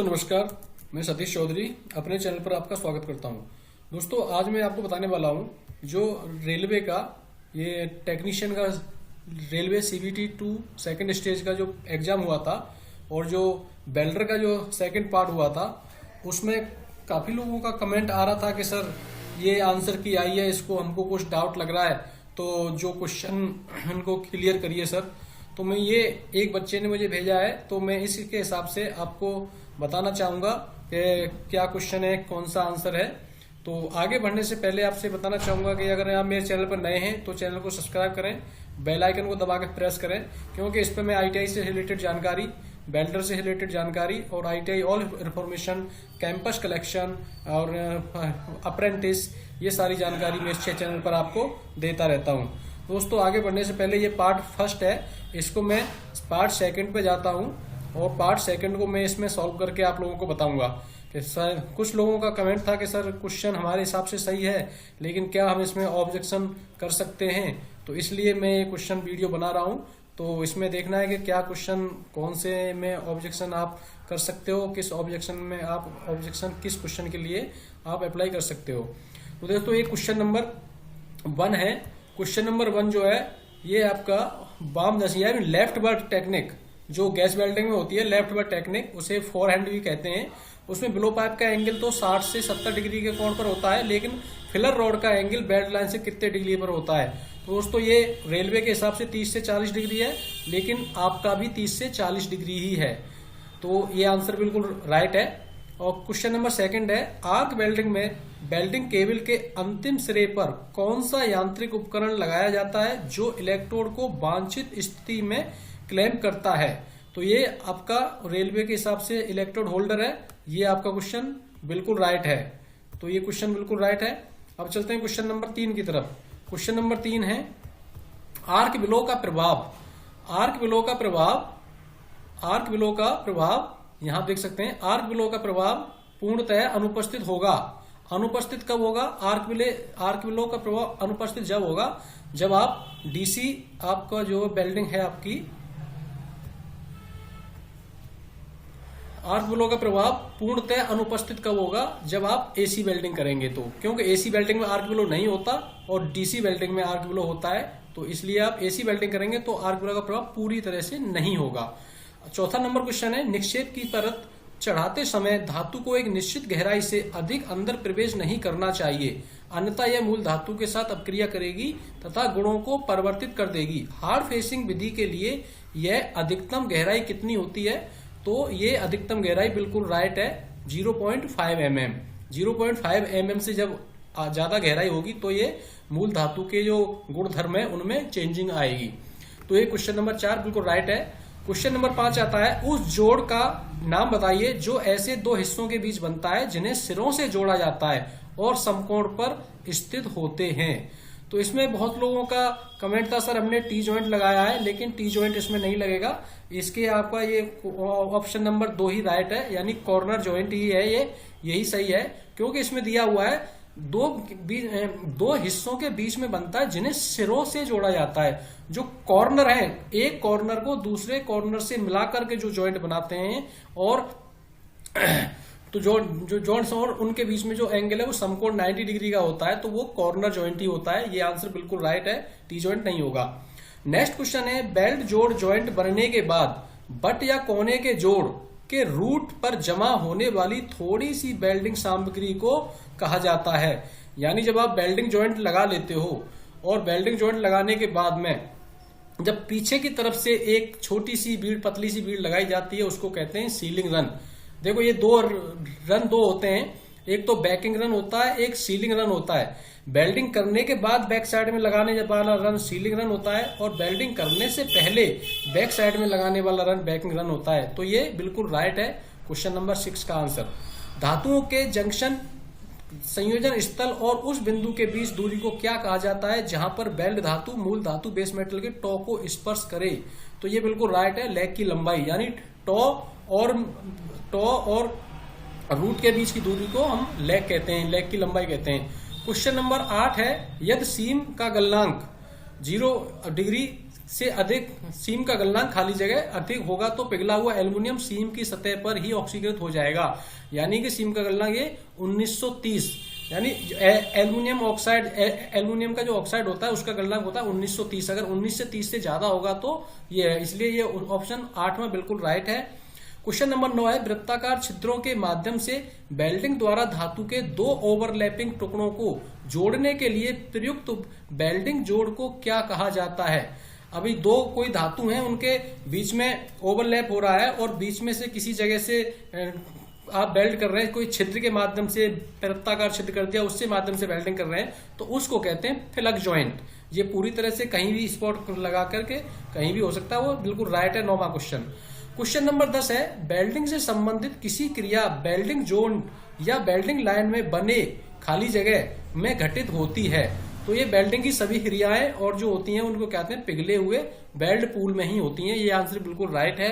दोस्तों नमस्कार, मैं सतीश चौधरी अपने चैनल पर आपका स्वागत करता हूं। दोस्तों आज मैं आपको बताने वाला हूं जो रेलवे का ये टेक्नीशियन का रेलवे सीबीटी 2 सेकंड स्टेज का जो एग्जाम हुआ था और जो बेल्डर का जो सेकंड पार्ट हुआ था उसमें काफी लोगों का कमेंट आ रहा था कि सर ये आंसर की आई है, इसको हमको कुछ डाउट लग रहा है तो जो क्वेश्चन इनको क्लियर करिए सर। तो मैं ये एक बच्चे ने मुझे भेजा है तो मैं इसके हिसाब से आपको बताना चाहूंगा कि क्या क्वेश्चन है, कौन सा आंसर है। तो आगे बढ़ने से पहले आपसे बताना चाहूंगा कि अगर आप मेरे चैनल पर नए हैं तो चैनल को सब्सक्राइब करें, बेल आइकन को दबा के प्रेस करें, क्योंकि इस पर मैं आईटीआई से रिलेटेड जानकारी, बेल्डर से रिलेटेड जानकारी और ITI all information, campus collection और अप्रेंटिस, ये सारी जानकारी मैं इस चैनल पर आपको देता रहता हूँ। दोस्तों आगे बढ़ने से पहले ये पार्ट फर्स्ट है, इसको मैं पार्ट सेकंड पे जाता हूँ और पार्ट सेकंड को मैं इसमें सॉल्व करके आप लोगों को बताऊंगा कि सर कुछ लोगों का कमेंट था कि सर क्वेश्चन हमारे हिसाब से सही है लेकिन क्या हम इसमें ऑब्जेक्शन कर सकते हैं, तो इसलिए मैं ये क्वेश्चन वीडियो बना रहा हूँ। तो इसमें देखना है कि क्या क्वेश्चन कौन से में ऑब्जेक्शन आप कर सकते हो, किस ऑब्जेक्शन में आप ऑब्जेक्शन किस क्वेश्चन के लिए आप अप्लाई कर सकते हो। तो दोस्तों ये क्वेश्चन नंबर 1 है। क्वेश्चन नंबर 1 जो है ये आपका बाम दसिया लेफ्ट वर्ड टेक्निक जो गैस वेल्डिंग में होती है, लेफ्ट वर्ड टेक्निक उसे फोर हैंड भी कहते हैं। उसमें बिलो पाइप का एंगल तो 60 से 70 डिग्री के कोण पर होता है, लेकिन फिलर रॉड का एंगल बेल्ट लाइन से कितने डिग्री पर होता है। तो दोस्तों ये रेलवे के हिसाब से 30 से 40 डिग्री है, लेकिन आपका भी 30 से 40 डिग्री ही है। तो ये आंसर बिल्कुल राइट है। और क्वेश्चन नंबर 2 है, आर्क वेल्डिंग में वेल्डिंग केबल के अंतिम सिरे पर कौन सा यांत्रिक उपकरण लगाया जाता है जो इलेक्ट्रोड को वांछित स्थिति में क्लैंप करता है। तो ये आपका रेलवे के हिसाब से इलेक्ट्रोड होल्डर है। ये आपका क्वेश्चन बिल्कुल राइट है। तो ये क्वेश्चन बिल्कुल राइट है। अब चलते हैं क्वेश्चन नंबर 3 की तरफ। क्वेश्चन नंबर 3 है, आर्क विलो का प्रभाव। आर्क विलो का प्रभाव, आर्क विलो का प्रभाव यहां देख सकते हैं, आर्क विलो का प्रभाव पूर्णतः अनुपस्थित होगा। अनुपस्थित कब होगा? आर्क विलो का प्रभाव अनुपस्थित जब होगा जब आप डीसी, आपका जो वेल्डिंग है आपकी, आर्क विलो का प्रभाव पूर्णतः अनुपस्थित कब होगा? जब आप एसी वेल्डिंग करेंगे। तो क्योंकि एसी वेल्डिंग में आर्क विलो नहीं होता और डीसी वेल्डिंग में आर्क विलो होता है, तो इसलिए आप एसी वेल्डिंग करेंगे तो आर्क विलो का प्रभाव पूरी तरह से नहीं होगा। चौथा नंबर क्वेश्चन है, निक्षेप की परत चढ़ाते समय धातु को एक निश्चित गहराई से अधिक अंदर प्रवेश नहीं करना चाहिए, अन्यथा यह मूल धातु के साथ अपक्रिया करेगी तथा गुणों को परिवर्तित कर देगी। हार्ड फेसिंग विधि के लिए यह अधिकतम गहराई कितनी होती है? तो ये अधिकतम गहराई बिल्कुल राइट है, 0.5 mm। 0.5 mm से जब ज्यादा गहराई होगी तो ये मूल धातु के जो गुणधर्म है उनमें चेंजिंग आएगी। तो ये क्वेश्चन नंबर 4 बिल्कुल राइट है। क्वेश्चन नंबर 5 आता है, उस जोड़ का नाम बताइए जो ऐसे दो हिस्सों के बीच बनता है जिन्हें सिरों से जोड़ा जाता है और समकोण पर स्थित होते हैं। तो इसमें बहुत लोगों का कमेंट था सर हमने टी जॉइंट लगाया है, लेकिन टी जॉइंट इसमें नहीं लगेगा। इसके आपका ये ऑप्शन नंबर 2 ही राइट है, यानी कॉर्नर जॉइंट ही है, ये यही सही है, क्योंकि इसमें दिया हुआ है दो हिस्सों के बीच में बनता है जिन्हें सिरों से जोड़ा जाता है। जो कॉर्नर है, एक कॉर्नर को दूसरे कॉर्नर से मिलाकर के जो जॉइंट बनाते हैं और तो जो जॉइंट्स और उनके बीच में जो एंगल है वो समकोण 90 डिग्री का होता है, तो वो कॉर्नर जॉइंट ही होता है। ये आंसर बिल्कुल राइट है, टी जॉइंट नहीं होगा। नेक्स्ट क्वेश्चन है, बेल्ट जोड़ जॉइंट बनने के बाद बट या कोने के जोड़ के रूट पर जमा होने वाली थोड़ी सी वेल्डिंग सामग्री को कहा जाता है। यानी जब आप वेल्डिंग जॉइंट लगा लेते हो और वेल्डिंग जॉइंट लगाने के बाद में जब पीछे की तरफ से एक छोटी सी बीड़, पतली सी बीड़ लगाई जाती है, उसको कहते हैं सीलिंग रन। देखो ये दो होते हैं, एक तो बैकिंग रन होता है, एक सीलिंग रन होता है। वेल्डिंग करने के बाद बैक साइड में लगाने वाला रन सीलिंग रन होता है और वेल्डिंग करने से पहले बैक साइड में लगाने वाला रन बैकिंग रन होता है। तो ये बिल्कुल राइट है, क्वेश्चन नंबर 6 का आंसर। धातुओं के जंक्शन, संयोजन स्थल और उस बिंदु के बीच दूरी को क्या कहा जाता है जहां पर वेल्ड धातु मूल धातु बेस मेटल के टॉ को स्पर्श करे? तो ये बिल्कुल राइट है, लेग की लंबाई, यानी टॉ और रूट के बीच की दूरी को हम लेग कहते हैं, लेग की लंबाई कहते हैं। क्वेश्चन नंबर 8 है, यदि सीम का गलनांक 0 डिग्री से अधिक सीम का गलनांक खाली जगह अधिक होगा तो पिघला हुआ एल्युमिनियम सीम की सतह पर ही ऑक्सीकृत हो जाएगा। यानी कि सीम का गलनांक ये 1930, यानी एल्युमिनियम ऑक्साइड, एल्युमिनियम का जो ऑक्साइड होता है उसका गलनांक होता है 1930। अगर 1930 से ज्यादा होगा तो ये है, इसलिए ये ऑप्शन 8 में बिल्कुल राइट है। क्वेश्चन नंबर 9 है, वृत्ताकार छिद्रों के माध्यम से वेल्डिंग द्वारा धातु के दो ओवरलैपिंग टुकड़ों को जोड़ने के लिए प्रयुक्त वेल्डिंग जोड़ को क्या कहा जाता है। अभी दो कोई धातु हैं, उनके बीच में ओवरलैप हो रहा है और बीच में से किसी जगह से आप वेल्ड कर रहे हैं, कोई छिद्र के माध्यम से वृत्ताकार छिद्र कर दिया, उससे माध्यम से वेल्डिंग कर रहे हैं, तो उसको कहते हैं फिलक जॉइंट। ये पूरी तरह से कहीं भी स्पॉट लगा करके कहीं भी हो सकता है, वो बिल्कुल राइट है। 9वां क्वेश्चन। क्वेश्चन नंबर 10 है, वेल्डिंग से संबंधित किसी क्रिया वेल्डिंग जोन या वेल्डिंग लाइन में बने खाली जगह में घटित होती है। तो ये वेल्डिंग की सभी क्रियाएं और जो होती हैं उनको कहते हैं पिघले हुए वेल्ड पूल में ही होती हैं। ये आंसर बिल्कुल राइट है।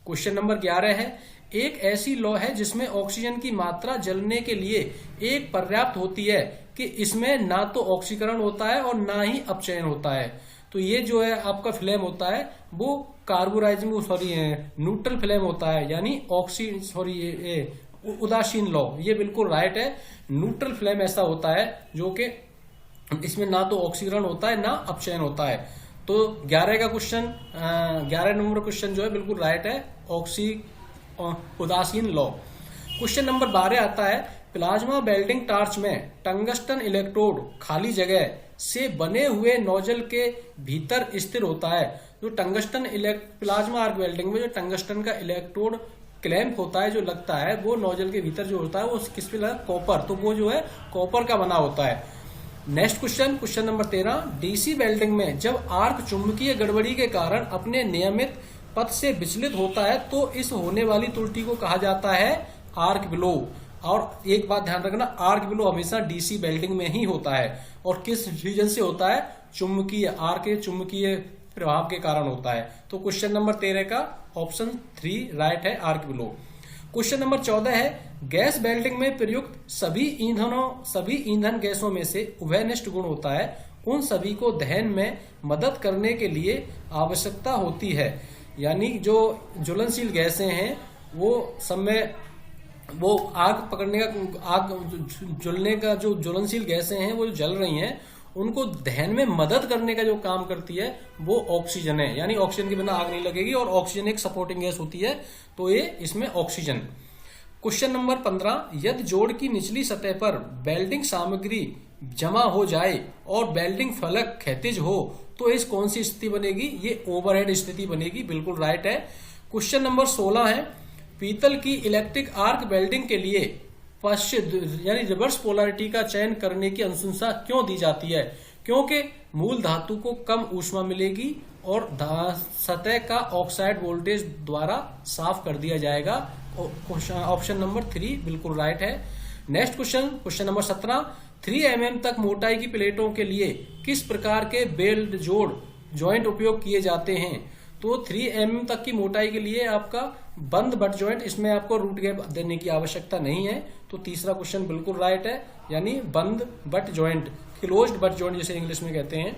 क्वेश्चन नंबर 11 है, एक ऐसी लौ है जिसमें ऑक्सीजन की मात्रा जलने के लिए एक पर्याप्त होती है कि इसमें ना तो ऑक्सीकरण होता है और ना ही अपचयन होता है। तो ये जो है आपका फ्लेम होता है वो कार्बोराइजिंग न्यूट्रल फ्लेम होता है, यानी उदासीन लौ। ये बिल्कुल राइट है। न्यूट्रल फ्लेम ऐसा होता है जो कि इसमें ना तो ऑक्सीकरण होता है ना अपचयन होता है। तो 11 का क्वेश्चन, 11 नंबर क्वेश्चन जो है बिल्कुल राइट है, उदासीन लौ। क्वेश्चन नंबर 12 आता है, प्लाज्मा वेल्डिंग टार्च में टंगस्टन इलेक्ट्रोड खाली जगह से बने हुए नोजल के भीतर स्थिर होता है। जो टंगस्टन प्लाज्मा आर्क वेल्डिंग में जो टंगस्टन का इलेक्ट्रोड क्लैंप होता है जो लगता है, वो नोजल के भीतर जो होता है वो किस पे लगा, कॉपर। तो वो जो है कॉपर का बना होता है। Next question, question number 13, DC welding में जब आर्क चुंबकीय गड़बड़ी के कारण अपने नियमित पथ से विचलित होता है तो इस होने वाली त्रुटि को कहा जाता है आर्क ब्लो। और एक बात ध्यान रखना, आर्क ब्लो हमेशा डीसी वेल्डिंग में ही होता है और किस रीजन से होता है, चुंबकीय, आर्क के चुंबकीय प्रभाव के कारण होता है। तो क्वेश्चन नंबर 13 का ऑप्शन 3 राइट है, आर्क ब्लो। क्वेश्चन नंबर 14 है, गैस वेल्डिंग में प्रयुक्त सभी ईंधन गैसों में से उभयनिष्ठ गुण होता है। उन सभी को दहन में मदद करने के लिए आवश्यकता होती है। यानी जो ज्वलनशील गैसें हैं वो सब में वो आग पकड़ने का, आग जलने का, जो ज्वलनशील गैसें हैं वो जो जल रही हैं उनको दहन में मदद करने का जो काम करती है वो ऑक्सीजन है। यानी ऑक्सीजन के बिना आग नहीं लगेगी और ऑक्सीजन एक सपोर्टिंग गैस होती है, तो ये इसमें ऑक्सीजन। क्वेश्चन नंबर 15, यदि जोड़ की निचली सतह पर वेल्डिंग सामग्री जमा हो जाए और वेल्डिंग फलक क्षैतिज हो तो इस कौन सी स्थिति बनेगी, ये ओवरहेड स्थिति बनेगी। बिल्कुल राइट है। क्वेश्चन नंबर 16 है, पीतल की इलेक्ट्रिक आर्क वेल्डिंग के लिए पश्चिम यानी रिवर्स पोलैरिटी का चयन करने की अनुशंसा क्यों दी जाती है? क्योंकि मूल धातु को कम ऊष्मा मिलेगी और सतह का ऑक्साइड वोल्टेज द्वारा साफ कर दिया जाएगा। ऑप्शन नंबर 3 बिल्कुल राइट है। Next question, question number 17, 3 mm तक मोटाई की प्लेटों के लिए किस प्रकार के बेल्ट जोड़ जॉइंट उपयोग किए जाते हैं? तो 3 mm तक की मोटाई के लिए आपका बंद बट जॉइंट, इसमें आपको रूट गैप देने की आवश्यकता नहीं है। तो तीसरा क्वेश्चन बिल्कुल राइट है, यानी बंद butt joint, closed butt joint जिसे इंग्लिश में कहते हैं।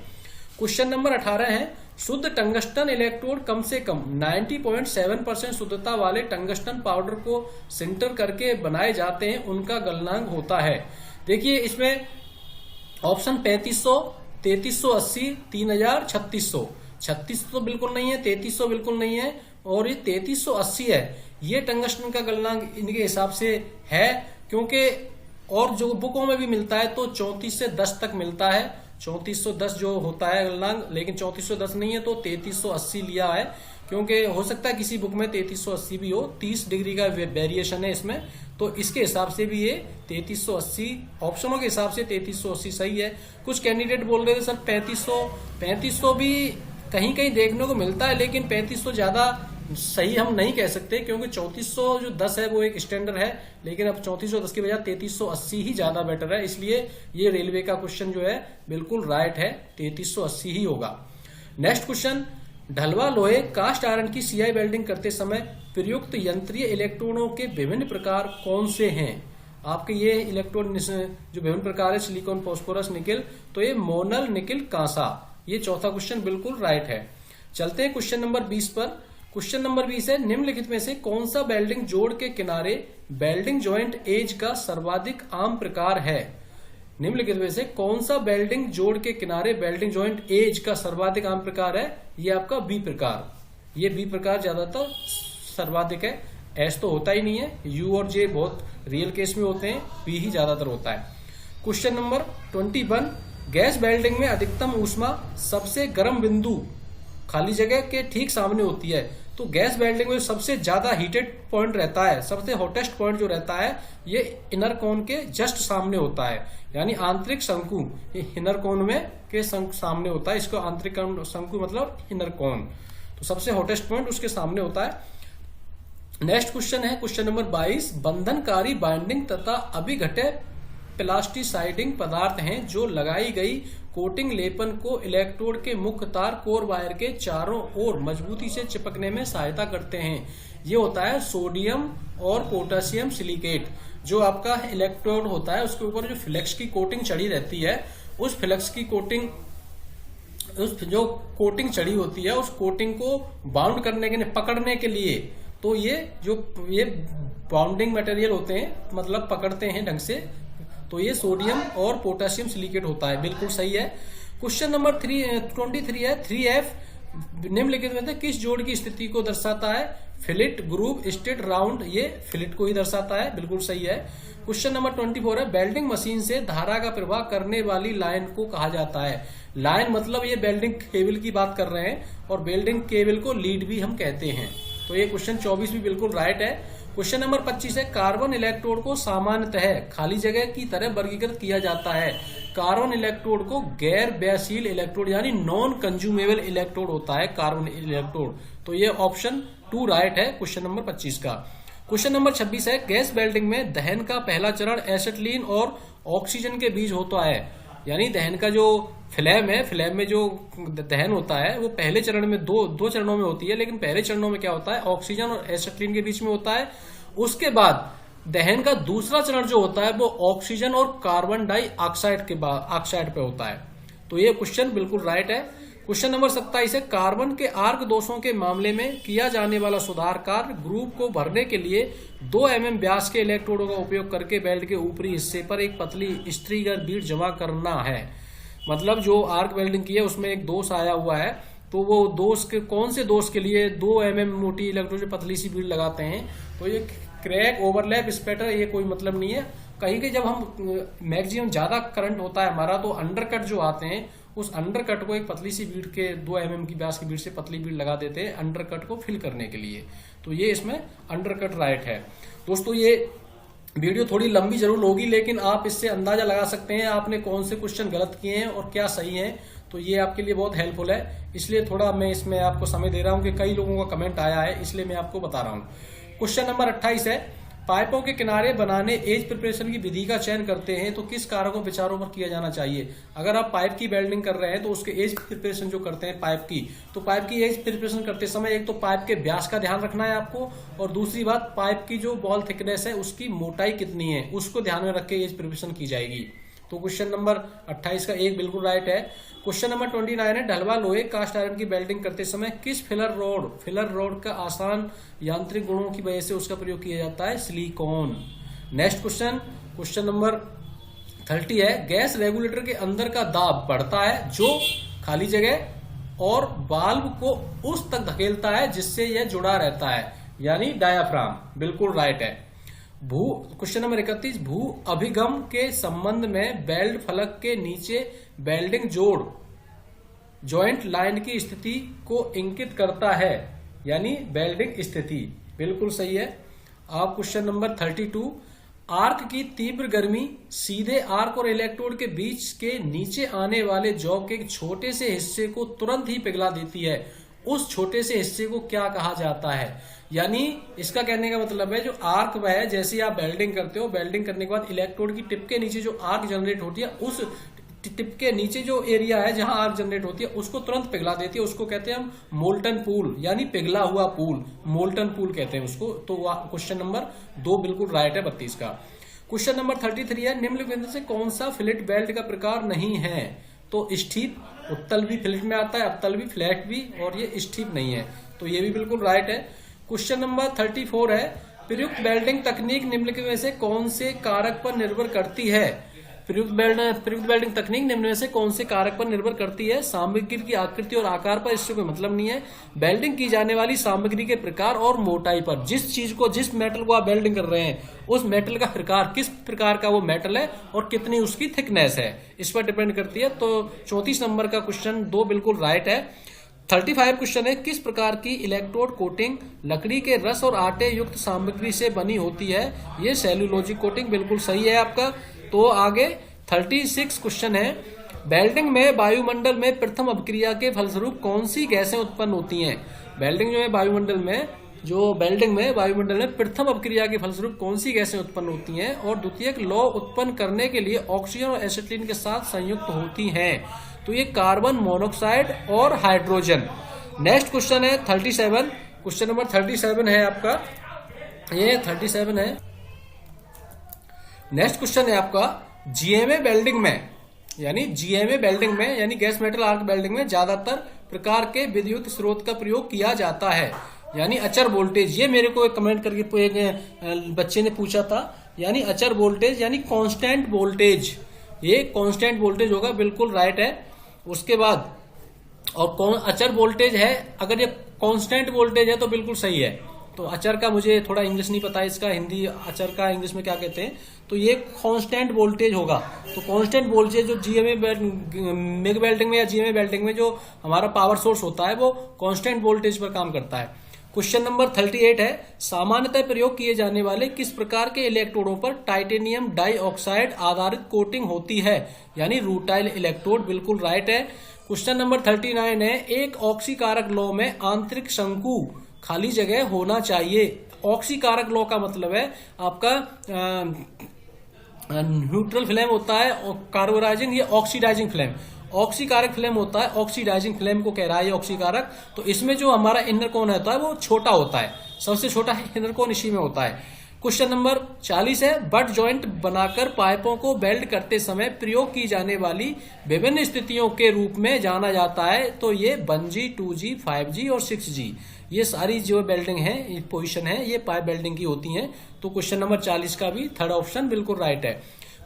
क्वेश्चन नंबर 18 है, शुद्ध टंगस्टन इलेक्ट्रोड कम से कम 90.7% शुद्धता वाले टंगस्टन पाउडर को सिंटर करके बनाए जाते हैं, उनका गलनांक होता है। देखिए इसमें ऑप्शन 3500, 3380, 3000, 3600। 3600 तो बिल्कुल नहीं है, 3300 बिल्कुल नहीं है और ये 3380 है। ये टंगस्टन का गलनांक इनके हिसाब से है, क्योंकि और जो बुकों में भी मिलता है तो 34 से 10 तक मिलता है। 3410 जो होता है गलनांक, लेकिन 3410 नहीं है तो 3380 लिया है, क्योंकि हो सकता है किसी बुक में 3380 भी हो। 30 डिग्री का वेरिएशन है इसमें, तो इसके हिसाब से भी ये 3380, ऑप्शनों के हिसाब से 3380 सही है। कुछ कैंडिडेट बोल रहे थे सर 3500 भी कहीं कहीं देखने को मिलता है, लेकिन 3500 ज्यादा सही हम नहीं कह सकते, क्योंकि 3410 है वो एक स्टैंडर्ड है, लेकिन अब 3410 की बजाय 3380 ही ज्यादा बेटर है। इसलिए ये रेलवे का क्वेश्चन जो है बिल्कुल राइट है, 3380 ही होगा। नेक्स्ट क्वेश्चन, ढलवा लोहे कास्ट आयरन की सीआई वेल्डिंग करते समय प्रयुक्त यंत्रीय इलेक्ट्रोडों के विभिन्न प्रकार कौन से हैं? आपके ये इलेक्ट्रोड जो विभिन्न प्रकार है, सिलिकॉन, फास्फोरस, निकिल, तो ये मोनल, निकिल, कांसा। ये चौथा क्वेश्चन बिल्कुल राइट है। चलते हैं क्वेश्चन नंबर 20 पर। क्वेश्चन नंबर 20 है, निम्नलिखित में से कौन सा वेल्डिंग जोड़ के किनारे वेल्डिंग जॉइंट एज का सर्वाधिक आम प्रकार है। निम्नलिखित में से कौन सा वेल्डिंग जोड़ के किनारे वेल्डिंग जॉइंट एज का सर्वाधिक आम प्रकार है। ये आपका बी प्रकार, ये बी प्रकार ज्यादातर सर्वाधिक है। एस तो होता ही नहीं है, यू और जे बहुत रियल केस में होते हैं, बी ही ज्यादातर होता है। क्वेश्चन नंबर 21, गैस वेल्डिंग में अधिकतम ऊष्मा सबसे गर्म बिंदु खाली जगह के ठीक सामने होती है। तो गैस वेल्डिंग में सबसे ज्यादा हीटेड पॉइंट रहता है, सबसे हॉटेस्ट पॉइंट जो रहता है ये इनर कोन के जस्ट सामने होता है, यानी आंतरिक शंकु, ये इनर कोन में के सामने होता है। इसको आंतरिक शंकु मतलब इनर कोन, तो सबसे हॉटेस्ट पॉइंट उसके सामने होता है। नेक्स्ट क्वेश्चन है क्वेश्चन नंबर 22, बंधनकारी बाइंडिंग तथा अभिघटे प्लास्टिसाइडिंग पदार्थ हैं जो लगाई गई कोटिंग लेपन को इलेक्ट्रोड के मुख्य तार कोर वायर के चारों ओर मजबूती से चिपकने में सहायता करते हैं। ये होता है सोडियम और पोटेशियम सिलिकेट। जो आपका इलेक्ट्रोड होता है उसके ऊपर जो फ्लेक्स की कोटिंग चढ़ी रहती है, उस फ्लेक्स की कोटिंग, उस जो कोटिंग चढ़ी होती है उस कोटिंग को बाउंड करने के लिए, पकड़ने के लिए, तो ये बाउंडिंग मटेरियल होते हैं, मतलब पकड़ते हैं ढंग से, तो ये सोडियम और पोटेशियम सिलिकेट होता है। बिल्कुल सही है। क्वेश्चन नंबर 23 है, 3F निम्नलिखित में से किस जोड़ की स्थिति को दर्शाता है। फिलिट, ग्रूव, स्टेट, राउंड, ये फिलिट को ही दर्शाता है। बिल्कुल सही है। क्वेश्चन नंबर 24 है, वेल्डिंग मशीन से धारा का प्रवाह करने वाली लाइन को कहा जाता है। लाइन मतलब ये वेल्डिंग केबल की बात कर रहे हैं, और वेल्डिंग केबल को लीड भी हम कहते हैं। तो ये क्वेश्चन 24 भी बिल्कुल राइट है। क्वेश्चन नंबर 25 है, कार्बन इलेक्ट्रोड को सामान्यतः खाली जगह की तरह वर्गीकृत किया जाता है। कार्बन इलेक्ट्रोड को गैर व्ययशील इलेक्ट्रोड यानी नॉन कंज्यूमेबल इलेक्ट्रोड होता है कार्बन इलेक्ट्रोड। तो ये ऑप्शन 2 राइट है क्वेश्चन नंबर 25 का। क्वेश्चन नंबर 26 है, गैस वेल्डिंग में दहन का पहला चरण एसिटिलीन और ऑक्सीजन के बीच होता है। यानी दहन का जो फ्लेम है, फ्लेम में जो दहन होता है वो पहले चरण में दो चरणों में होती है, लेकिन पहले चरणों में क्या होता है, ऑक्सीजन और एसिटिलीन के बीच में होता है। उसके बाद दहन का दूसरा चरण जो होता है वो ऑक्सीजन और कार्बन डाइऑक्साइड के बाद ऑक्साइड पे होता है। तो ये क्वेश्चन बिल्कुल राइट है। क्वेश्चन नंबर 27 है, कार्बन के आर्क दोषों के मामले में किया जाने वाला सुधार कार्य ग्रुप को भरने के लिए 2 mm व्यास के इलेक्ट्रोडों का उपयोग करके वेल्ड के ऊपरी हिस्से पर एक पतली स्ट्रीगर बीड जमा करना है। मतलब जो आर्क वेल्डिंग की है उसमें एक दोष आया हुआ है, तो वो दोष के कौन से दोष के लिए 2 mm मोटी इलेक्ट्रोड पतली सी बीड लगाते हैं। तो ये क्रैक, ओवरलैप, स्पैटर, ये कोई मतलब नहीं है। कहीं के जब हम मैक्सिमम ज्यादा करंट होता है हमारा, तो अंडरकट जो आते हैं उस अंडरकट को एक पतली सी बीड के 2 mm की व्यास की बीड से पतली बीड लगा देते हैं अंडरकट को फिल करने के लिए। तो ये इसमें अंडरकट राइट है। दोस्तों ये वीडियो थोड़ी लंबी जरूर होगी, लेकिन आप इससे अंदाजा लगा सकते हैं आपने कौन से क्वेश्चन गलत किए हैं और क्या सही है। तो ये आपके लिए बहुत हेल्पफुल है, इसलिए थोड़ा मैं इसमें आपको समय दे रहा हूं कि कई लोगों का कमेंट आया है, इसलिए मैं आपको बता रहा हूं। क्वेश्चन नंबर 28 है, पाइपों के किनारे बनाने एज प्रिपरेशन की विधि का चयन करते हैं तो किस कारकों विचारों पर किया जाना चाहिए। अगर आप पाइप की वेल्डिंग कर रहे हैं तो उसके एज प्रिपरेशन जो करते हैं पाइप की, तो पाइप की एज प्रिपरेशन करते समय एक तो पाइप के व्यास का ध्यान रखना है आपको, और दूसरी बात पाइप की जो बॉल थिकनेस है उसकी मोटाई कितनी है उसको ध्यान में रख के एज प्रिपरेशन की जाएगी। तो क्वेश्चन नंबर 28 का एक बिल्कुल राइट है। क्वेश्चन नंबर 29 है, ढलवा लोहे कास्ट आयरन की वेल्डिंग करते समय किस फिलर रोड का आसान यांत्रिक गुणों की वजह से उसका प्रयोग किया जाता है, सिलिकॉन। नेक्स्ट क्वेश्चन नंबर 30 है, गैस रेगुलेटर के अंदर का दाब बढ़ता है जो खाली जगह और वाल्व को उस तक धकेलता है जिससे यह जुड़ा रहता है, यानी डायाफ्राम। बिल्कुल राइट है। क्वेश्चन नंबर 31, भू अभिगम के संबंध में वेल्ड फलक के नीचे वेल्डिंग जॉइंट लाइन की स्थिति को इंगित करता है, यानी वेल्डिंग स्थिति। बिल्कुल सही है। आप क्वेश्चन नंबर 32, आर्क की तीव्र गर्मी सीधे आर्क और इलेक्ट्रोड के बीच के नीचे आने वाले जॉब के एक छोटे से हिस्से को तुरंत ही पिघला देती है, उस छोटे से हिस्से को क्या कहा जाता है। यानी इसका कहने का मतलब है जो आर्क है, जैसे आप वेल्डिंग करते हो, वेल्डिंग करने के बाद इलेक्ट्रोड की टिप के नीचे जो आर्क जनरेट होती है, उस टिप के नीचे जो एरिया है जहां आर्क जनरेट होती है उसको तुरंत पिघला देती है, उसको कहते हैं हम मोल्टन पूल, यानी पिघला हुआ पूल, मोल्टन पूल कहते हैं उसको। तो क्वेश्चन नंबर 2 बिल्कुल राइट है 32 का। क्वेश्चन नंबर 33 है, निम्नलिखित में से कौन सा फिलेट वेल्ड का प्रकार नहीं है। तो स्टीप, उत्तल भी फ्लैट में आता है, अवतल भी, फ्लैट भी, और ये स्टीप नहीं है, तो ये भी बिल्कुल राइट है। क्वेश्चन नंबर 34 है, प्रयुक्त वेल्डिंग तकनीक निम्नलिखित में से कौन से कारक पर निर्भर करती है? प्रयुक्त वेल्डिंग तकनीक निम्न में से कौन से कारक पर निर्भर करती है? सामग्री की आकृति और आकार पर इससे कोई मतलब नहीं है। वेल्डिंग की जाने वाली सामग्री के प्रकार और मोटाई पर, जिस मेटल को आप वेल्डिंग कर रहे हैं उस मेटल का प्रकार, किस प्रकार का वो मेटल है और कितनी उसकी थिकनेस है, इस पर डिपेंड करती है। तो 34 नंबर का क्वेश्चन 2 बिल्कुल राइट है। 35 क्वेश्चन है, किस प्रकार की इलेक्ट्रोड कोटिंग लकड़ी के रस और आटे युक्त सामग्री से बनी होती है? ये सेल्यूलोजिक कोटिंग, बिल्कुल सही है आपका। तो आगे 36 क्वेश्चन है, वेल्डिंग में वायुमंडल में प्रथम अभिक्रिया के फलस्वरूप कौन सी गैसें उत्पन्न होती हैं? वेल्डिंग में वायुमंडल में प्रथम अभिक्रिया के फलस्वरूप कौन सी गैसें उत्पन्न होती हैं और द्वितीयक लौ उत्पन्न करने के लिए ऑक्सीजन और एसिटिलीन के साथ संयुक्त होती हैं? तो ये कार्बन मोनोक्साइड और हाइड्रोजन। नेक्स्ट क्वेश्चन है 37, क्वेश्चन नंबर 37 है आपका, ये 37 है। नेक्स्ट क्वेश्चन है आपका, जीएमए वेल्डिंग में यानी गैस मेटल आर्क वेल्डिंग में ज्यादातर प्रकार के विद्युत स्रोत का प्रयोग किया जाता है, यानी अचर वोल्टेज। ये मेरे को एक कमेंट करके एक बच्चे ने पूछा था, यानी अचर वोल्टेज यानी कांस्टेंट वोल्टेज, ये कांस्टेंट वोल्टेज होगा, बिल्कुल राइट है। उसके बाद और अचर वोल्टेज है, अगर ये कांस्टेंट वोल्टेज है तो बिल्कुल सही है। तो अचर का मुझे थोड़ा इंग्लिश नहीं पता, इसका हिंदी अचर का इंग्लिश में क्या कहते हैं, तो ये कांस्टेंट वोल्टेज होगा। तो कांस्टेंट वोल्टेज जो जीएमए मिग वेल्डिंग में या जीएमए वेल्डिंग में जो हमारा पावर सोर्स होता है वो कांस्टेंट वोल्टेज पर काम करता है। क्वेश्चन नंबर 38 है, सामान्यतः प्रयोग किए जाने वाले किस प्रकार के इलेक्ट्रोडों पर टाइटेनियम डाइऑक्साइड आधारित कोटिंग होती है? यानी रूटाइल इलेक्ट्रोड, बिल्कुल राइट है। क्वेश्चन नंबर 39 है, एक ऑक्सीकारक लौ में आंतरिक शंकु खाली जगह होना चाहिए। ऑक्सीकारक लौ का मतलब है आपका न्यूट्रल फ्लेम होता है, कार्बोराइजिंग, ये ऑक्सीडाइजिंग फ्लेम, ऑक्सीकारक फ्लेम होता है, ऑक्सीडाइजिंग फ्लेम को कह रहा है ये ऑक्सीकारक। तो इसमें जो हमारा इनर कोन होता है वो छोटा होता है, सबसे छोटा इनर कोन इसी में होता है। क्वेश्चन नंबर 40 है, बट जॉइंट बनाकर पाइपों को वेल्ड करते समय प्रयोग की जाने वाली विभिन्न स्थितियों के रूप में जाना जाता है। तो ये 1G, 2G, 5G और 6G, ये सारी जो वेल्डिंग है, ये पोजीशन है, ये पाइप वेल्डिंग की होती हैं। तो क्वेश्चन नंबर 40 का भी थर्ड ऑप्शन बिल्कुल राइट है।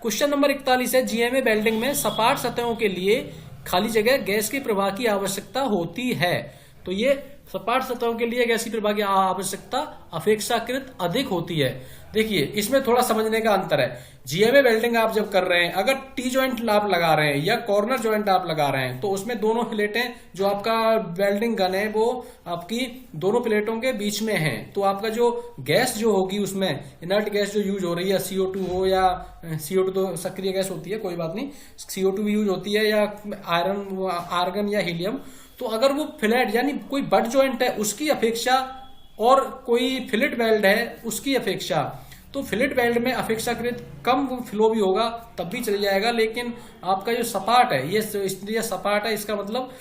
क्वेश्चन नंबर 41 है, जीएमए वेल्डिंग में सपाट सतहों के लिए खाली जगह गैस के प्रवाह की आवश्यकता होती है। तो ये सपाट सतहों के लिए गैस की प्रवाह की आवश्यकता अपेक्षाकृत अधिक होती है। देखिए इसमें थोड़ा समझने का अंतर है। जीएमए वेल्डिंग आप जब कर रहे हैं, अगर टी जॉइंट आप लगा रहे हैं या कॉर्नर जॉइंट आप लगा रहे हैं, तो उसमें दोनों प्लेटें जो आपका वेल्डिंग गन है वो आपकी दोनों प्लेटों के बीच में है। तो आपका जो गैस जो होगी उसमें इनर्ट गैस जो यूज हो रही है, CO2 हो या CO2 तो सक्रिय गैस होती है, कोई बात नहीं, CO2 भी यूज होती है या आर्गन या हीलियम। तो अगर वो फ्लैट यानी कोई बट जॉइंट है उसकी अपेक्षा और कोई फिलेट वेल्ड है उसकी अपेक्षा, तो फिलेट वेल्ड में अपेक्षाकृत कम फ्लो भी होगा तब भी चल जाएगा। लेकिन आपका जो सपाट है, ये सपाट है, इसका मतलब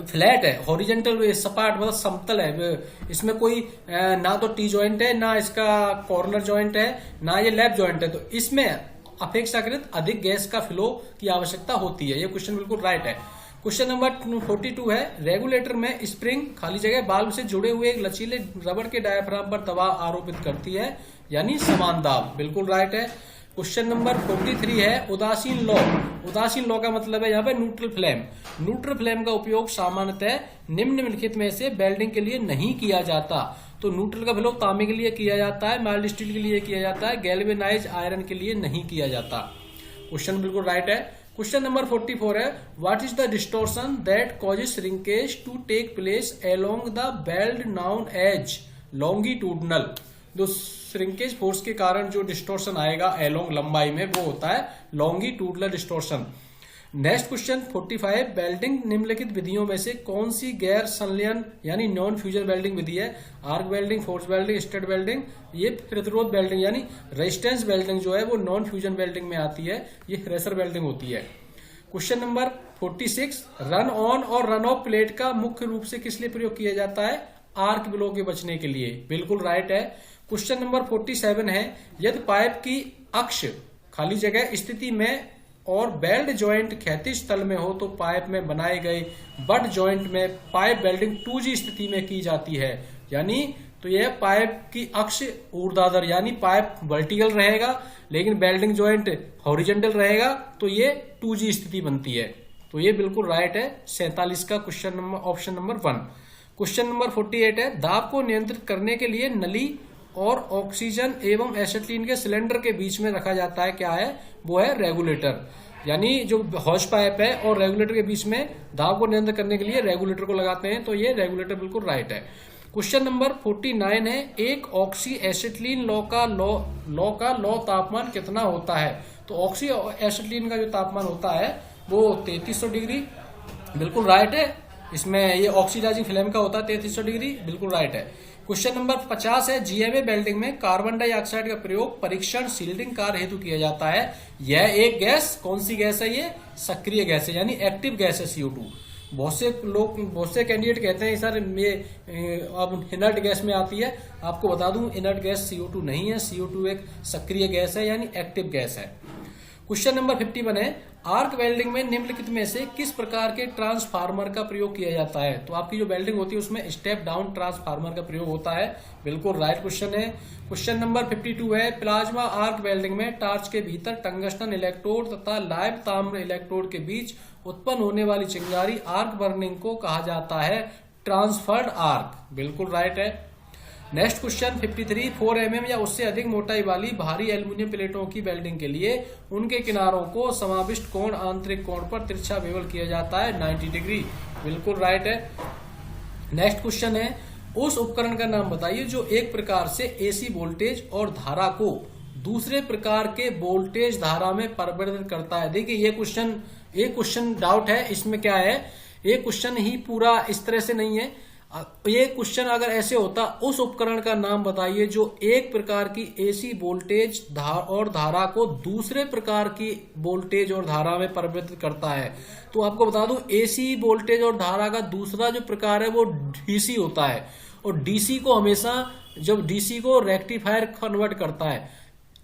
फ्लैट है, हॉरिजेंटल सपाट मतलब समतल है, इसमें कोई ना तो टी जॉइंट है, ना इसका कॉर्नर जॉइंट है, ना ये लैप जॉइंट है। तो इसमें अपेक्षाकृत अधिक गैस का फ्लो की आवश्यकता होती है। ये क्वेश्चन बिल्कुल राइट है। क्वेश्चन नंबर 42 है, रेगुलेटर में स्प्रिंग खाली जगह बाल्ब से जुड़े हुए एक लचीले रबड़ के डायाफ्राम पर दबाव आरोपित करती है, यानी समान दाब, बिल्कुल राइट है। क्वेश्चन नंबर 43 है, उदासीन लौ। उदासीन लौ का मतलब है यहाँ पे न्यूट्रल फ्लेम। न्यूट्रल फ्लेम का उपयोग सामान्यतः निम्नलिखित में से वेल्डिंग के लिए नहीं किया जाता। तो न्यूट्रल का प्रयोग तांबे के लिए किया जाता है, माइल्ड स्टील के लिए किया जाता है, गैल्वेनाइज आयरन के लिए नहीं किया जाता। क्वेश्चन बिल्कुल राइट है। क्वेश्चन नंबर 44 है, what is the distortion that causes shrinkage to take place along the belt known as longitudinal. जो श्रिंकेज फोर्स के कारण जो डिस्टोर्शन आएगा अलोंग लंबाई में वो होता है longitudinal distortion. Next question 45, welding निम्नलिखित विधियों में से कौन सी गैर संलयन यानी नॉन फ्यूजन वेल्डिंग विधि है? Arc welding, force welding, stud welding, ये प्रतिरोध वेल्डिंग यानी रेजिस्टेंस वेल्डिंग जो है वो नॉन फ्यूजन वेल्डिंग में आती है, ये थ्रेशर वेल्डिंग होती है। क्वेश्चन नंबर 46, रन ऑन और रन ऑफ प्लेट का मुख्य रूप से किस लिए प्रयोग किया जाता है? आर्क ब्लो के बचने के लिए, बिल्कुल राइट है। क्वेश्चन नंबर 47 है, यदि पाइप की अक्ष खाली जगह स्थिति में और बेल्ट जॉइंट क्षैतिज तल में हो तो पाइप में बनाए गए बट जॉइंट में पाइप वेल्डिंग 2G स्थिति में की जाती है। यानी तो यह पाइप की अक्ष ऊर्ध्वाधर यानी पाइप वर्टिकल रहेगा लेकिन वेल्डिंग जॉइंट हॉरिजॉन्टल रहेगा तो ये 2G स्थिति बनती है। तो ये बिल्कुल राइट है 47 का question number option number 1। Question number 48 है दाब को नियंत्रित करने के लिए नली और ऑक्सीजन एवं एसिटिलीन के सिलेंडर के बीच में रखा जाता है, क्या है वो है रेगुलेटर। यानी जो हॉज पाइप है और रेगुलेटर के बीच में दाब को नियंत्रित करने के लिए रेगुलेटर को लगाते हैं, तो ये रेगुलेटर बिल्कुल राइट है। क्वेश्चन नंबर 49 है एक ऑक्सी एसिटिलीन लौ का तापमान कितना होता है। तो ऑक्सी एसिटिलीन का जो तापमान होता है वो 3300 डिग्री, बिल्कुल राइट है। इसमें ये ऑक्सीडाइजिंग फिल्म का होता है 3300 डिग्री, बिल्कुल राइट है। क्वेश्चन नंबर 50 है जीएमए वेल्डिंग में कार्बन डाइऑक्साइड का प्रयोग परीक्षण शील्डिंग कार्य हेतु किया जाता है। यह एक गैस कौन सी गैस है, ये सक्रिय गैस है यानी एक्टिव गैस है CO2। बहुत से कैंडिडेट कहते हैं सर ये अब इनर्ट गैस में आती है। आपको बता दूं इनर्ट गैस CO2 नहीं है, CO2 एक सक्रिय गैस है यानी एक्टिव गैस है। क्वेश्चन नंबर 51 है आर्क वेल्डिंग में निम्नलिखित में से किस प्रकार के ट्रांसफार्मर का प्रयोग किया जाता है। तो आपकी जो वेल्डिंग होती है उसमें स्टेप डाउन ट्रांसफार्मर का प्रयोग होता है, बिल्कुल राइट क्वेश्चन है। क्वेश्चन नंबर 52 है प्लाज्मा आर्क वेल्डिंग में टार्च के भीतर टंगस्टन इलेक्ट्रोड तथा लाइव ताम्र इलेक्ट्रोड के बीच उत्पन्न होने वाली चिंगारी आर्क बर्निंग को कहा जाता है ट्रांसफर्ड आर्क, बिल्कुल राइट है। नेक्स्ट क्वेश्चन 53 4 mm या उससे अधिक मोटाई वाली भारी एल्यूमिनियम प्लेटों की वेल्डिंग के लिए उनके किनारों को समाविष्ट कोण आंतरिक कोण पर तिरछा बेवल किया जाता है 90 डिग्री, बिल्कुल राइट है। नेक्स्ट क्वेश्चन है उस उपकरण का नाम बताइए जो एक प्रकार से AC वोल्टेज और धारा को दूसरे प्रकार के वोल्टेज धारा में परिवर्तित करता है। देखिए ये क्वेश्चन डाउट है, इसमें क्या है ये क्वेश्चन ही पूरा इस तरह से नहीं है। ये क्वेश्चन अगर ऐसे होता उस उपकरण का नाम बताइए जो एक प्रकार की AC वोल्टेज और धारा को दूसरे प्रकार की वोल्टेज और धारा में परिवर्तित करता है। तो आपको बता दूं AC वोल्टेज और धारा का दूसरा जो प्रकार है वो DC होता है और DC को हमेशा जब DC को रेक्टिफायर कन्वर्ट करता है।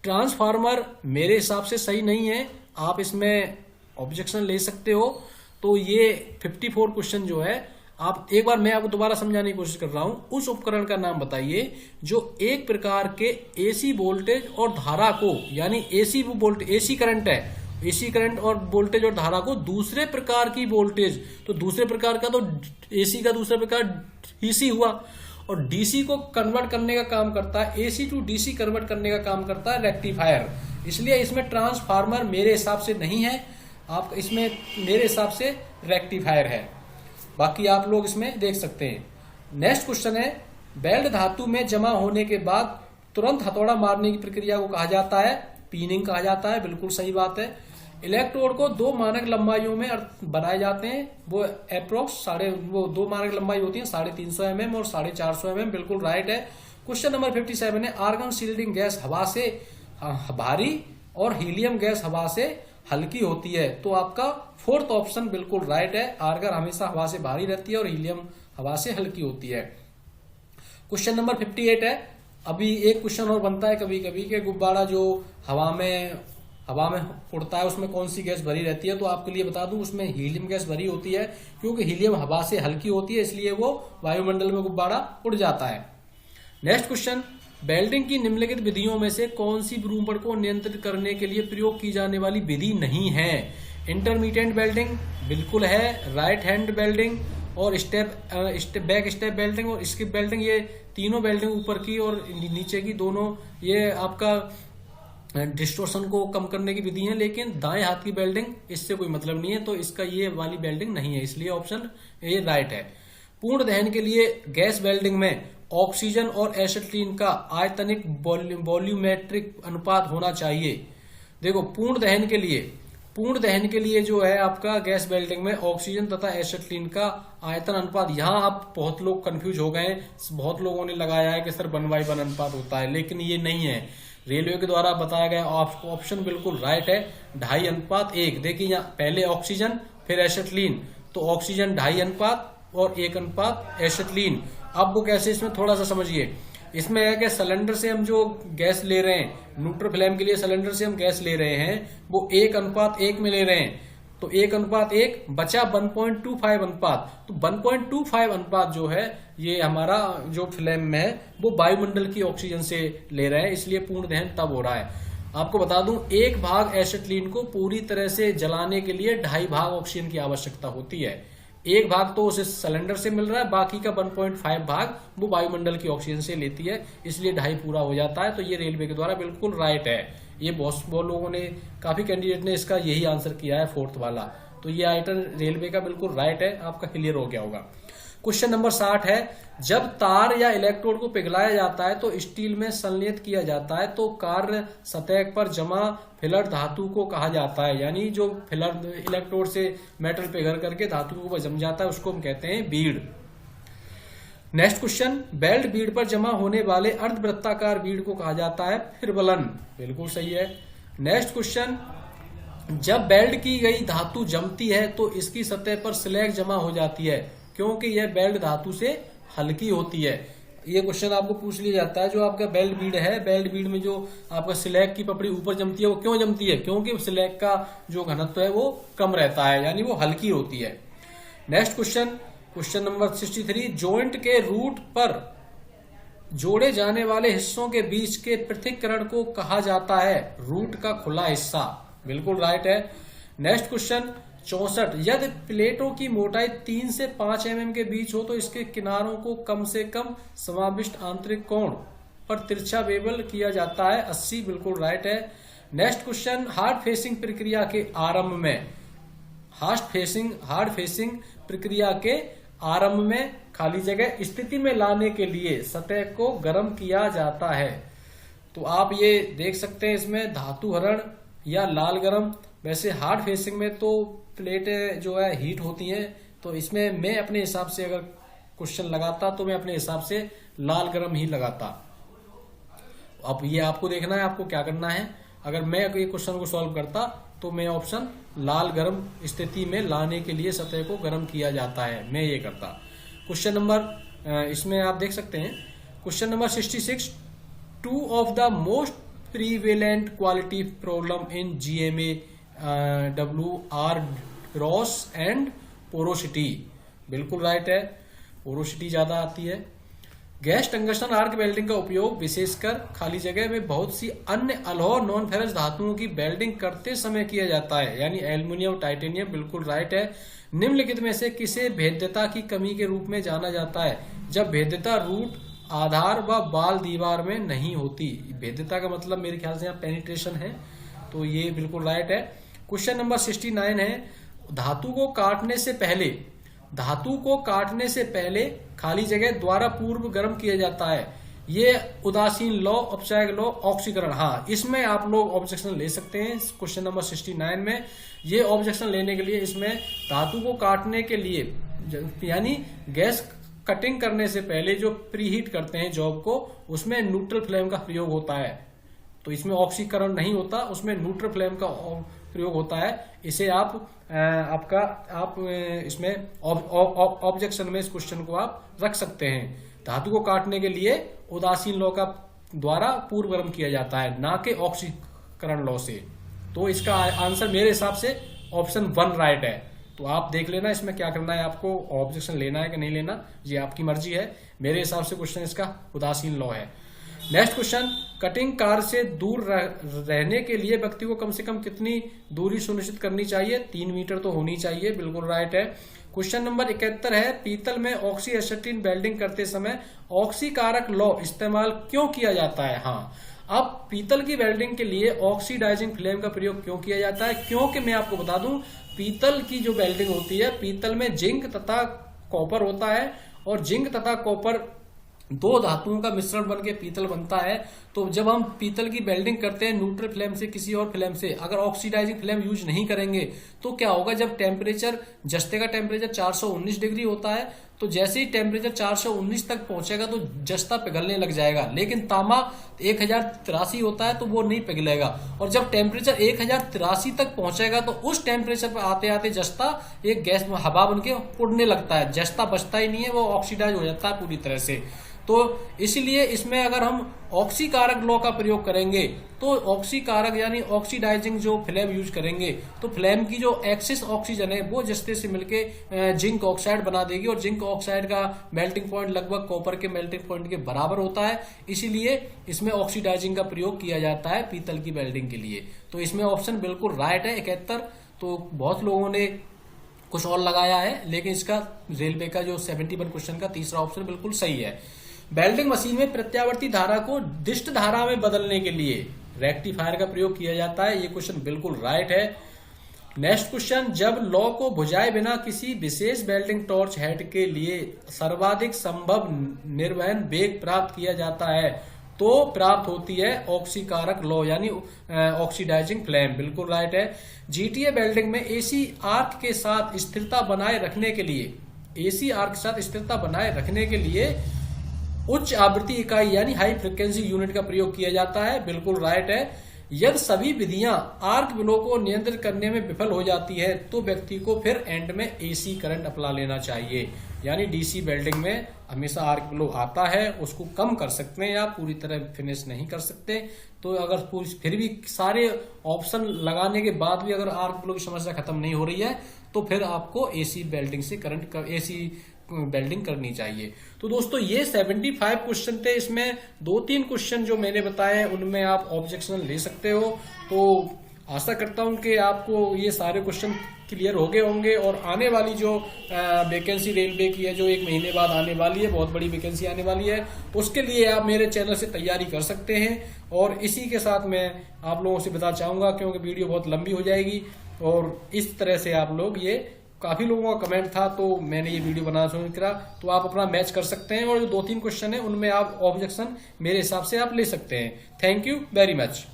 ट्रांसफार्मर मेरे हिसाब से सही नहीं है, आप इसमें ऑब्जेक्शन ले सकते हो। तो ये 54 क्वेश्चन जो है आप एक बार मैं आपको दोबारा समझाने की कोशिश कर रहा हूं। उस उपकरण का नाम बताइए जो एक प्रकार के AC वोल्टेज और धारा को यानी AC करंट है, AC करंट और वोल्टेज और धारा को दूसरे प्रकार की वोल्टेज, तो दूसरे प्रकार का तो AC का दूसरा प्रकार DC हुआ और DC को कन्वर्ट करने का काम करता है, AC टू DC कन्वर्ट करने का काम करता है रेक्टिफायर। इसलिए इसमें ट्रांसफार्मर मेरे हिसाब से नहीं है, आप इसमें मेरे हिसाब से रेक्टिफायर है, बाकी आप लोग इसमें देख सकते हैं। नेक्स्ट क्वेश्चन है बेल्ट धातु में जमा होने के बाद तुरंत हथौड़ा मारने की प्रक्रिया को कहा जाता है पीनिंग कहा जाता है, बिल्कुल सही बात है। इलेक्ट्रोड को 2 मानक लंबाइयों में बनाए जाते हैं, वो अप्रोक्स 2 मानक लंबाई होती है 350 mm और 450 mm, बिल्कुल राइट है। क्वेश्चन नंबर 57 है आर्गन शील्डिंग गैस हवा से भारी और हीलियम गैस हवा से हल्की होती है। तो आपका 4th ऑप्शन बिल्कुल राइट है, आर्गन हमेशा हवा से भारी रहती है और हीलियम हवा से हल्की होती है। क्वेश्चन नंबर 58 है अभी एक क्वेश्चन और बनता है कभी कभी कि गुब्बारा जो हवा में उड़ता है उसमें कौन सी गैस भरी रहती है। तो आपके लिए बता दूं उसमें हीलियम गैस भरी होती है, क्योंकि हीलियम हवा से हल्की होती है इसलिए वो वायुमंडल में गुब्बारा उड़ जाता है। नेक्स्ट क्वेश्चन वेल्डिंग की निम्नलिखित विधियों में से कौन सी विरूपण को नियंत्रित करने के लिए प्रयोग की जाने वाली विधि नहीं है। इंटरमीडिएट वेल्डिंग बिल्कुल है, राइट हैंड वेल्डिंग और बैक स्टेप वेल्डिंग और स्किप वेल्डिंग, ये तीनों वेल्डिंग ऊपर की और नीचे की दोनों ये आपका डिस्टोर्शन को कम करने की विधि है, लेकिन दाएं हाथ की वेल्डिंग इससे कोई मतलब नहीं है, तो इसका ये वाली वेल्डिंग नहीं है, इसलिए ऑप्शन ए राइट है। पूर्ण दहन के लिए गैस वेल्डिंग में ऑक्सीजन और एसिटिलीन का आयतनिक वॉल्यूमेट्रिक अनुपात होना चाहिए। देखो पूर्ण दहन के लिए जो है आपका गैस वेल्डिंग में ऑक्सीजन तथा एसिटिलीन का आयतन अनुपात, यहाँ आप बहुत लोग कंफ्यूज हो गए, बहुत लोगों ने लगाया है कि सर 1:1 अनुपात होता है, लेकिन ये नहीं है। रेलवे के द्वारा बताया गया ऑप्शन बिल्कुल राइट है, 2:1। देखिए यहाँ पहले ऑक्सीजन फिर एसिटिलीन, तो ऑक्सीजन 2:2 अनुपात और 1 अनुपात एसिटिलीन। अब वो कैसे, इसमें थोड़ा सा समझिए। इसमें है कि सिलेंडर से हम जो गैस ले रहे हैं, न्यूट्रल फ्लेम के लिए सिलेंडर से हम गैस ले रहे हैं, वो 1:1 में ले रहे हैं। तो 1:1 बचा 1.25 अनुपात। तो 1.25 अनुपात जो है ये हमारा जो फ्लेम में है वो वायुमंडल की ऑक्सीजन से ले रहे हैं, इसलिए पूर्ण दहन तब हो रहा है। आपको बता दूं, 1 भाग एसिटिलीन को पूरी तरह से जलाने के लिए 2.5 भाग ऑक्सीजन की आवश्यकता होती है। 1 भाग तो उसे सिलेंडर से मिल रहा है, बाकी का 1.5 भाग वो वायुमंडल की ऑक्सीजन से लेती है, इसलिए 2.5 पूरा हो जाता है। तो ये रेलवे के द्वारा बिल्कुल राइट है। ये बहुत लोगों ने, काफी कैंडिडेट ने इसका यही आंसर किया है, 4th वाला। तो ये आइटम रेलवे का बिल्कुल राइट है, आपका क्लियर हो गया होगा। क्वेश्चन नंबर 60 है, जब तार या इलेक्ट्रोड को पिघलाया जाता है तो स्टील में संलयित किया जाता है, तो कार्य सतह पर जमा फिलर धातु को कहा जाता है। यानी जो फिलर इलेक्ट्रोड से मेटल पिघल करके धातु को जम जाता है उसको हम कहते हैं Beed. Next question, belt Beed पर जमा होने वाले अर्धवृत्ताकार बीड को कहा जाता है फिरबलन। बिल्कुल सही है। नेक्स्ट क्वेश्चन, जब बेल्ट की गई धातु जमती है तो इसकी सतह पर स्लैग जमा हो जाती है, क्योंकि यह बेल्ट धातु से हल्की होती है। ये क्वेश्चन आपको पूछ लिया जाता है, जो आपका बेल्ट बीड है, बेल्ट बीड में जो आपका स्लैग की पपड़ी ऊपर जमती है वो क्यों जमती है? क्योंकि स्लैग का जो घनत्व है वो कम रहता है, यानी वो हल्की होती है। Next question, question number 63, joint के रूट पर जोड़े जाने वाले हिस्सों के बीच के पृथक्करण को कहा जाता है रूट का खुला हिस्सा। बिल्कुल राइट है। नेक्स्ट क्वेश्चन 64, यदि प्लेटों की मोटाई 3 से 5 mm के बीच हो तो इसके किनारों को कम से कम समाविष्ट आंतरिक कोण पर तिरछा बेवल किया जाता है 80। बिल्कुल राइट है। नेक्स्ट क्वेश्चन, हार्ड फेसिंग प्रक्रिया के आरंभ में, हार्ड फेसिंग प्रक्रिया के आरंभ में खाली जगह स्थिति में लाने के लिए सतह को गर्म किया जाता है। तो आप ये देख सकते हैं इसमें धातु हरण या लाल गर्म। वैसे हार्ड फेसिंग में तो प्लेटें जो है हीट होती हैं, तो इसमें मैं अपने हिसाब से अगर क्वेश्चन लगाता तो मैं अपने हिसाब से लाल गर्म ही लगाता। अब ये आपको देखना है आपको क्या करना है। अगर मैं ये क्वेश्चन को सॉल्व करता तो मैं ऑप्शन लाल गर्म स्थिति में लाने के लिए सतह को गर्म किया जाता है, मैं ये करता। क्वेश्चन नंबर इसमें आप देख सकते हैं, question number 66, 2 of the most prevalent quality problem in GMA W are gross and porosity. बिल्कुल राइट है, पोरोसिटी ज्यादा आती है। गैस टंगस्टन आर्क वेल्डिंग का उपयोग विशेषकर खाली जगह में बहुत सी अन्य अलौह नॉन फेरस धातुओं की वेल्डिंग करते समय किया जाता है, यानी एल्युमिनियम, टाइटेनियम। बिल्कुल राइट है। निम्नलिखित में से किसे भेद्यता की कमी के रूप में जाना जाता है? जब भेद्यता रूट, आधार व बाल दीवार में नहीं होती। भेद्यता का मतलब मेरे ख्याल से यहाँ पेनिट्रेशन है, तो ये बिल्कुल राइट है। क्वेश्चन नंबर 69 है, धातु को काटने से पहले खाली जगह द्वारा पूर्व गर्म किया जाता है। ये उदासीन लॉ, औपचारिक लॉ, ऑक्सीकरण। हाँ, इसमें आप लोग ऑब्जेक्शन ले सकते हैं। क्वेश्चन नंबर 69 में ये ऑब्जेक्शन लेने के लिए इसमें धातु को काटने के लिए, यानी गैस कटिंग करने से पहले जो प्रीहीट करते हैं जॉब को, उसमें न्यूट्रल फ्लेम का प्रयोग होता है। तो इसमें ऑक्सीकरण नहीं होता, उसमें न्यूट्रल फ्लेम का प्रयोग होता है। इसे आप इसमें ऑब्जेक्शन में इस क्वेश्चन को आप रख सकते हैं। धातु को काटने के लिए उदासीन लॉ का द्वारा पूर्व गर्म किया जाता है, ना कि ऑक्सीकरण लॉ से। तो इसका आंसर मेरे हिसाब से ऑप्शन 1 राइट है। तो आप देख लेना इसमें क्या करना है, आपको ऑब्जेक्शन लेना है कि नहीं लेना, ये आपकी मर्जी है। मेरे हिसाब से क्वेश्चन इसका उदासीन लॉ है। नेक्स्ट क्वेश्चन, कटिंग कार से दूर रहने के लिए व्यक्ति को कम से कम कितनी दूरी सुनिश्चित करनी चाहिए? 3 मीटर तो होनी चाहिए। बिल्कुल राइट है। क्वेश्चन नंबर 71 है, पीतल में ऑक्सी एसिटिन वेल्डिंग करते समय ऑक्सीकारक लॉ इस्तेमाल क्यों किया जाता है? हाँ, अब पीतल की वेल्डिंग के लिए ऑक्सीडाइजिंग फ्लेम का प्रयोग क्यों किया जाता है? क्योंकि मैं आपको बता दूं, पीतल की जो वेल्डिंग होती है, पीतल में जिंक तथा कॉपर होता है, और जिंक तथा कॉपर 2 धातुओं का मिश्रण बन के पीतल बनता है। तो जब हम पीतल की वेल्डिंग करते हैं न्यूट्रल फ्लेम से किसी और फ्लेम से, अगर ऑक्सीडाइजिंग फ्लेम यूज नहीं करेंगे तो क्या होगा, जब टेम्परेचर, जस्ते का टेम्परेचर 419 डिग्री होता है, तो जैसे ही टेम्परेचर 419 तक पहुंचेगा तो जस्ता पिघलने लग जाएगा। लेकिन तांबा 1083 होता है तो वो नहीं पिघलेगा। और जब टेम्परेचर 1083 तक पहुंचेगा तो उस टेम्परेचर पर आते आते जस्ता एक गैस में हवा बन के उड़ने लगता है, जस्ता बचता ही नहीं है, वो ऑक्सीडाइज हो जाता है पूरी तरह से। तो तो इसलिए इसमें अगर हम ऑक्सी कारक लॉ का प्रयोग करेंगे तो ऑक्सी कारक यानी ऑक्सीडाइजिंग जो फ्लेम यूज करेंगे तो फ्लेम की जो एक्सिस ऑक्सीजन है वो जस्ते से मिलके जिंक ऑक्साइड बना देगी, और जिंक ऑक्साइड का मेल्टिंग पॉइंट लगभग कॉपर के मेल्टिंग पॉइंट के बराबर होता है। इसीलिए इसमें ऑक्सीडाइजिंग का प्रयोग किया जाता है पीतल की वेल्डिंग के लिए। तो इसमें ऑप्शन बिल्कुल राइट है 71। तो बहुत लोगों ने कुछ और लगाया है, लेकिन इसका रेलवे का जो 71 क्वेश्चन का तीसरा ऑप्शन बिल्कुल सही है। वेल्डिंग मशीन में प्रत्यावर्ती धारा को दिष्ट धारा में बदलने के लिए रेक्टिफायर का प्रयोग किया जाता है। ये क्वेश्चन बिल्कुल राइट है। नेक्स्ट क्वेश्चन, जब लौ को बुझाए बिना किसी विशेष वेल्डिंग टॉर्च हेड के लिए सर्वाधिक संभव निर्वहन वेग प्राप्त किया जाता है तो प्राप्त होती है ऑक्सीकारक लॉ यानी ऑक्सीडाइजिंग फ्लेम। बिल्कुल राइट है। जीटीए वेल्डिंग में एसी आर्क के साथ स्थिरता बनाए रखने के लिए उच्च आवृत्ति इकाई यानी हाई फ्रिक्वेंसी यूनिट का प्रयोग किया जाता है। बिल्कुल राइट है। यदि सभी विधियां आर्क ब्लो को नियंत्रित करने में विफल हो जाती है तो व्यक्ति को फिर एंड में एसी करंट अप्लाई लेना चाहिए। यानी डीसी वेल्डिंग में हमेशा आर्क ब्लो आता है, उसको कम कर सकते हैं या पूरी तरह फिनिश नहीं कर सकते। तो अगर फिर भी सारे ऑप्शन लगाने के बाद भी अगर आर्क ब्लो की समस्या खत्म नहीं हो रही है तो फिर आपको एसी वेल्डिंग से एसी वेल्डिंग करनी चाहिए। तो दोस्तों ये 75 क्वेश्चन थे। इसमें 2-3 क्वेश्चन जो मैंने बताए हैं उनमें आप ऑब्जेक्शन ले सकते हो। तो आशा करता हूं कि आपको ये सारे क्वेश्चन क्लियर हो गए होंगे, और आने वाली जो वैकेंसी रेलवे की है जो 1 महीने बाद आने वाली है, बहुत बड़ी वैकेंसी आने वाली है, उसके लिए आप मेरे चैनल से तैयारी कर सकते हैं। और इसी के साथ मैं आप लोगों से बताना चाहूंगा, क्योंकि वीडियो बहुत लंबी हो जाएगी और इस तरह से आप लोग ये काफी लोगों का कमेंट था तो मैंने ये वीडियो बनाना शुरू करा। तो आप अपना मैच कर सकते हैं और जो 2-3 क्वेश्चन है उनमें आप ऑब्जेक्शन मेरे हिसाब से आप ले सकते हैं। Thank you very much.